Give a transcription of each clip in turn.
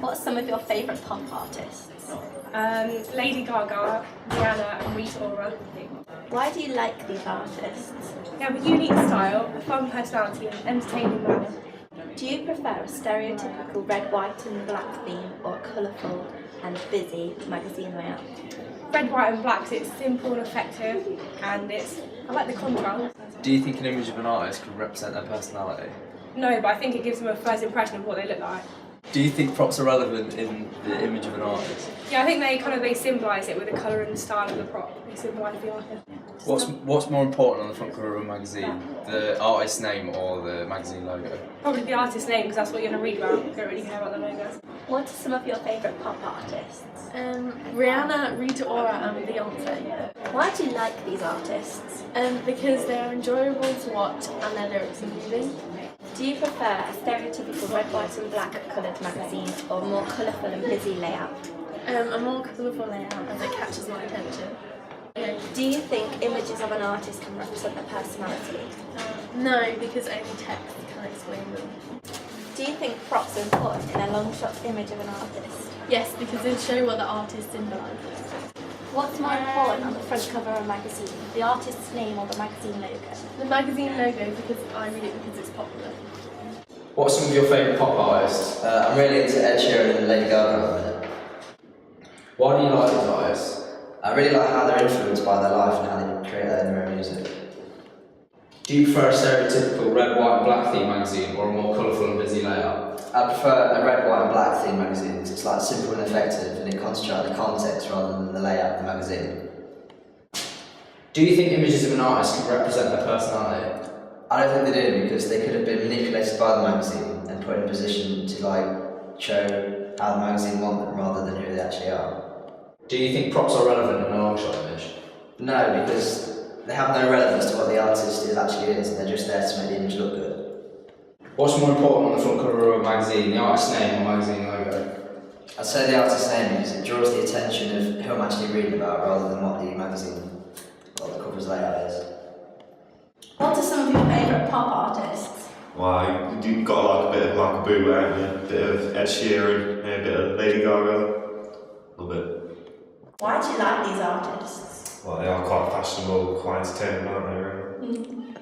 What's some of your favourite pop artists? Lady Gaga, Rihanna and Rita Ora. Why do you like these artists? They have a unique style, a fun personality and entertaining manner. Do you prefer a stereotypical red, white and black theme or a colourful and busy magazine layout? Red, white and black, so it's simple and effective and I like the contrast. Do you think an image of an artist could represent their personality? No, but I think it gives them a first impression of what they look like. Do you think props are relevant in the image of an artist? Yeah, I think they symbolise it with the colour and style of the prop. They symbolise the artist. What's more important on the front cover of a magazine? The artist's name or the magazine logo? Probably the artist's name, because that's what you're going to read about. You don't really care about the logo. What are some of your favourite pop artists? Rihanna, Rita Ora and Beyonce. Why do you like these artists? Because they're enjoyable to watch and their lyrics are moving. Do you prefer a stereotypical red, white and black coloured magazine or a more colourful and busy layout? A more colourful layout as it catches my attention. Do you think images of an artist can represent their personality? No, because only text can explain them. Do you think props are important in a long shot image of an artist? Yes, because they show what the artist symbolises. What's more important on the front cover of a magazine, the artist's name or the magazine logo? The magazine logo, because I read it because it's popular. What's some of your favourite pop artists? I'm really into Ed Sheeran and Lady Gaga at the minute. Why do you like these artists? I really like how they're influenced by their life and how they create their own music. Do you prefer a stereotypical red, white and black theme magazine or a more colourful and busy layout? I prefer a red, white and black theme magazine. It's like simple and effective and it concentrates on the context rather than the layout of the magazine. Do you think images of an artist can represent their personality? I don't think they do because they could have been manipulated by the magazine and put in a position to show how the magazine want them rather than who they actually are. Do you think props are relevant in a long shot image? No, because they have no relevance to what the artist actually is and they're just there to make the image look good. What's more important on the front cover of a magazine, the artist's name or magazine logo? I'd say the artist's name because it draws the attention of who I'm actually reading about rather than what the magazine or the cover's layout is. What are some of your favourite pop artists? Well, you've got a bit of Michael Bublé, haven't you? A bit of Ed Sheeran, a bit of Lady Gaga. A little bit. Why do you like these artists? Well, they are quite fashionable, quite entertaining, aren't they, really?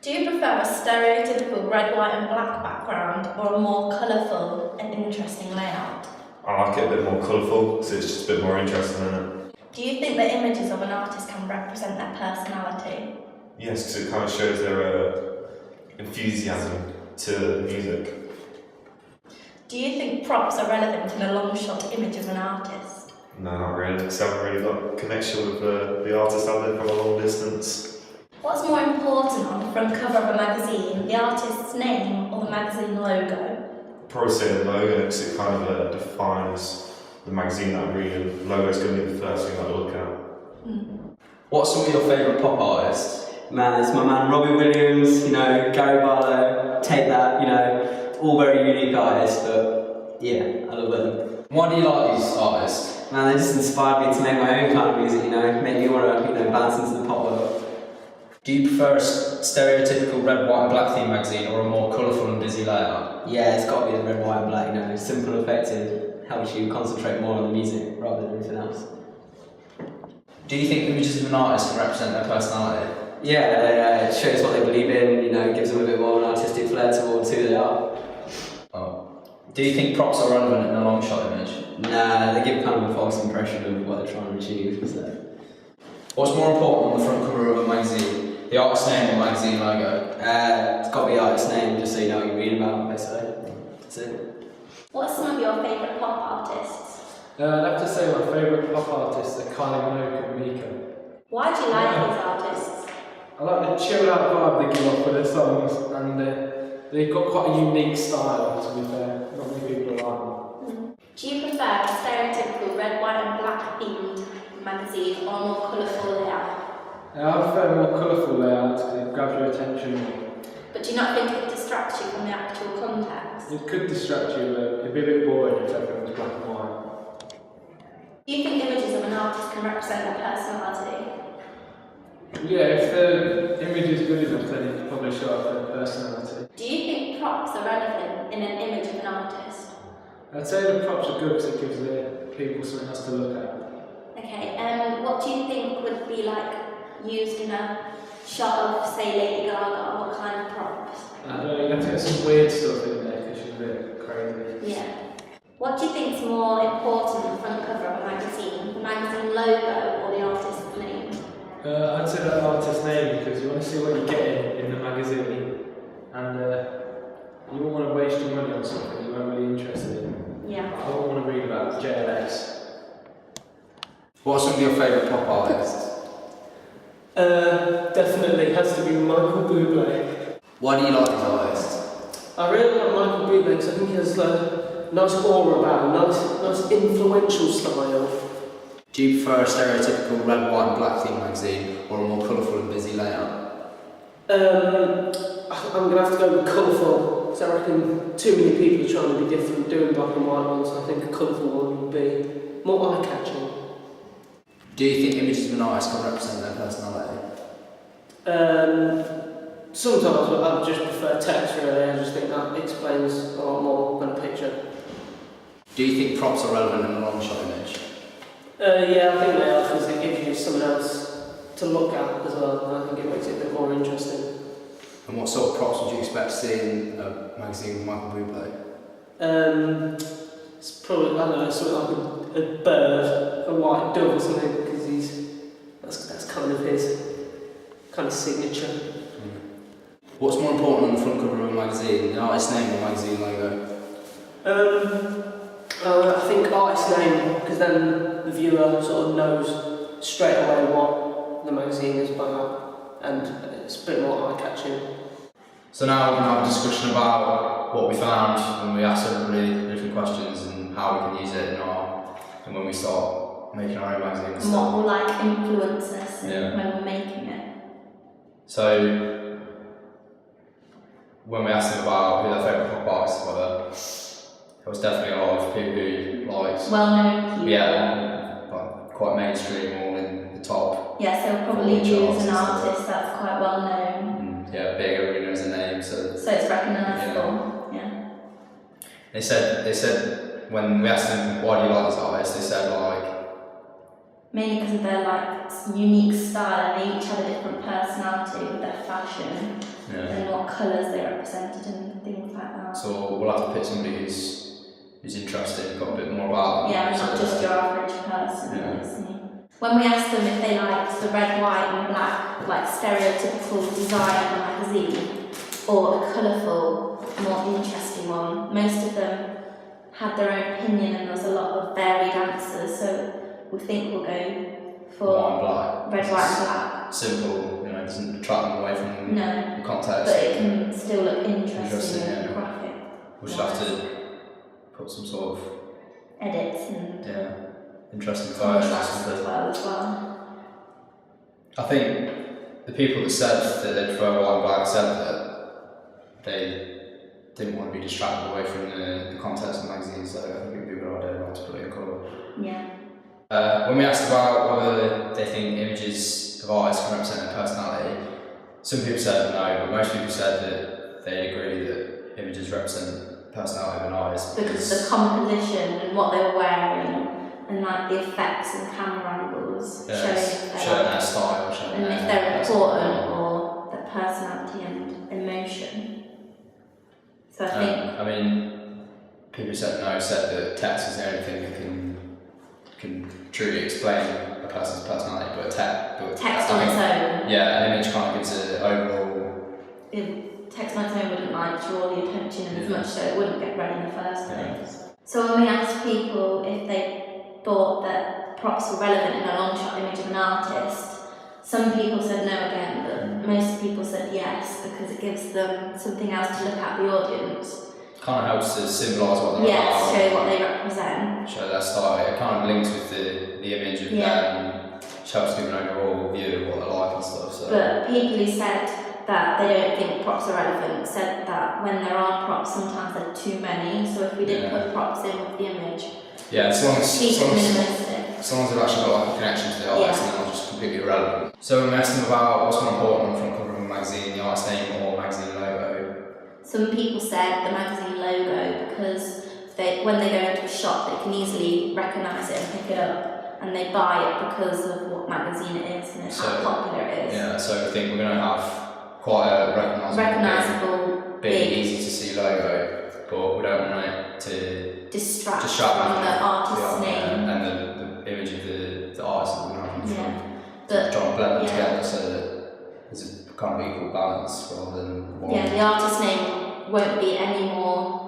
Do you prefer a stereotypical red, white and black background or a more colourful and interesting layout? I like it a bit more colourful, because it's just a bit more interesting, isn't it? Do you think that images of an artist can represent their personality? Yes, because it kind of shows their enthusiasm to the music. Do you think props are relevant in a long shot image of an artist? No, not really, because I haven't really got a connection with the artist out there from a long distance. What's more important on the front cover of a magazine, the artist's name or the magazine logo? Probably say the logo, because it kind of defines the magazine that I'm reading. The logo's going to be the first thing that I look at. What's some of your favourite pop artists? Man, it's my man Robbie Williams, Gary Barlow, Take That, all very unique artists, but yeah, I love them. Why do you like these artists? Man, they just inspired me to make my own kind of music, make me want to, bounce into the pop world. Do you prefer a stereotypical red, white and black theme magazine or a more colourful and busy layout? Yeah, it's got to be the red, white and black, simple, effective, helps you concentrate more on the music rather than anything else. Do you think images of an artist can represent their personality? Yeah, it shows what they believe in, gives them a bit more of an artistic flair towards who they are. Oh. Do you think props are relevant in a long shot image? Nah, they give kind of a false impression of what they're trying to achieve. So. What's more important on the front cover of a magazine? The artist's name or magazine logo? It's got to be the artist's name, just so you know what you're reading about, basically. That's it. What's some of your favourite pop artists? I'd have to say my favourite pop artists are Cowling and Mika. Why do you like these artists? I like the chilled out vibe they give off with their songs, and they've got quite a unique style, to be fair. Not many people like them. Do you prefer a stereotypical red, white and black themed magazine or a more colourful layout? I prefer more colourful layouts because it grabs your attention more. But do you not think it distracts you from the actual context? It could distract you, it'd be a bit boring if everything was black and white. Do you think images of an artist can represent their personality? Yeah, if the image is good enough, then it can probably show up their personality. Do you think props are relevant in an image of an artist? I'd say the props are good because it gives the people something else to look at. Okay, what do you think would be like used in a shot of, say, Lady Gaga? What kind of props? I don't know, you have to get some weird stuff in there because she's a bit crazy. Yeah. What do you think is more important on the front cover of a magazine? The magazine logo or the artist's name? I'd say that artist's name because you want to see what you're getting in the magazine and you won't want to waste your money on something you weren't really interested in. Yeah. I don't want to read about JLX. What are some of your favourite pop artists? Definitely has to be Michael Bublé. Why do you like these artists? I really like Michael Bublé because I think he has a nice aura about him, nice influential style. Do you prefer a stereotypical red, white and black theme magazine or a more colourful and busy layout? I'm going to have to go with colourful because I reckon too many people are trying to be different doing black and white ones. I think a colourful one would be more eye-catching. Do you think images of an artist can represent their personality? Sometimes I just prefer text really, I just think that explains a lot more than a picture. Do you think props are relevant in a long shot image? Yeah, I think they are because it gives you something else to look at as well, and I think it makes it a bit more interesting. And what sort of props would you expect to see in a magazine with Michael Bublé? It's probably, I don't know, something like a bird, a white dove or something, because that's kind of his kind of signature. What's more important on the front cover of a magazine, the artist's name or the magazine logo? I think artist name, because then the viewer sort of knows straight away what the magazine is about, and it's a bit more eye-catching. So now we're going to have a discussion about what we found when we asked everybody the different questions and how we can use it and when we start making our own magazine and And stuff. what will like influence us Yeah. when we're making it? So when we asked them about who their favourite pop artists were, there was definitely a lot of people who liked, Well-known people. yeah, like quite mainstream, all in the top. Yeah, so we'll probably All the charts use an and stuff. artist that's quite well known, Yeah, big, everybody knows the name, so so it's recognisable. Yeah. they said when we asked them why do you like this artist, they said like Mainly because of their like unique style, and they each have a different personality with their fashion and what colours they represented and things like that. so we'll have to pick somebody who's interested, got a bit more about them. Yeah, so not just your average person, Yeah. obviously. When we asked them if they liked the red, white and black, like stereotypical design of the magazine, or a colourful, more interesting one, most of them had their own opinion and there was a lot of varied answers, so we think we'll go for White and black. red, white and black. Simple, it doesn't detract them away from No, the context. but it can still look interesting Interesting, and yeah. graphic. We'll just have to put some sort of Edits and interesting photos or contrast as something. well. I think the people that said that they prefer white and black said that they didn't want to be distracted away from the context of the magazine, so I think it would be a good idea not to put it in colour. Yeah. When we asked about whether they think images of artists can represent their personality, some people said no, but most people said that they agree that images represent the personality of an artist. Because the composition and what they were wearing and like the effects and camera angles showing their style, showing and if they're important or their personality and emotion. So I think I mean, people said no, said that text is the only thing that can truly explain a person's personality, but text on its own. Yeah, an image kind of gives an overall. Text on its own wouldn't like draw the attention as much, so it wouldn't get read in the first place. So when we asked people if they thought that props were relevant in a long shot image of an artist, some people said no again, but most people said yes because it gives them something else to look at the audience. Kind of helps to symbolise what they're Yes, about. show what they represent. Show their style. It kind of links with the image of them, which helps give an overall view of what they're like and stuff. So. But people who said that they don't think props are relevant said that when there are props, sometimes there are too many. So if we did put props in with the image, as long as keep it minimalistic. as long as they've actually got like a connection to the artist and they're not just completely irrelevant. So when we asked them about what's more important on the front cover of a magazine, the artist name or magazine logo. Some people said the magazine logo because when they go into a shop, they can easily recognise it and pick it up, and they buy it because of what magazine it is and how popular it is. Yeah, so I think we're going to have quite a recognisable, big, easy to see logo, but we don't want it to distract from the artist's name and the image of the artist that we're going to have in front. But Try and blend them together so that there's a kind of equal balance rather than one. Yeah, the artist's name won't be any more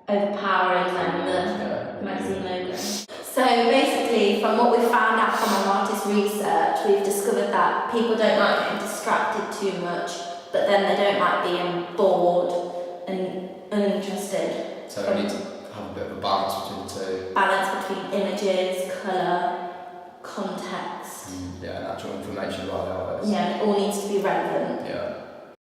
overpowering than the magazine logo. So basically, from what we've found out from our artist research, we've discovered that people don't like getting distracted too much, but then they don't like being bored and uninterested. So we need to have a bit of a balance between the two. Balance between images, colour, context. And actual information about the artist. Yeah, it all needs to be relevant. Yeah.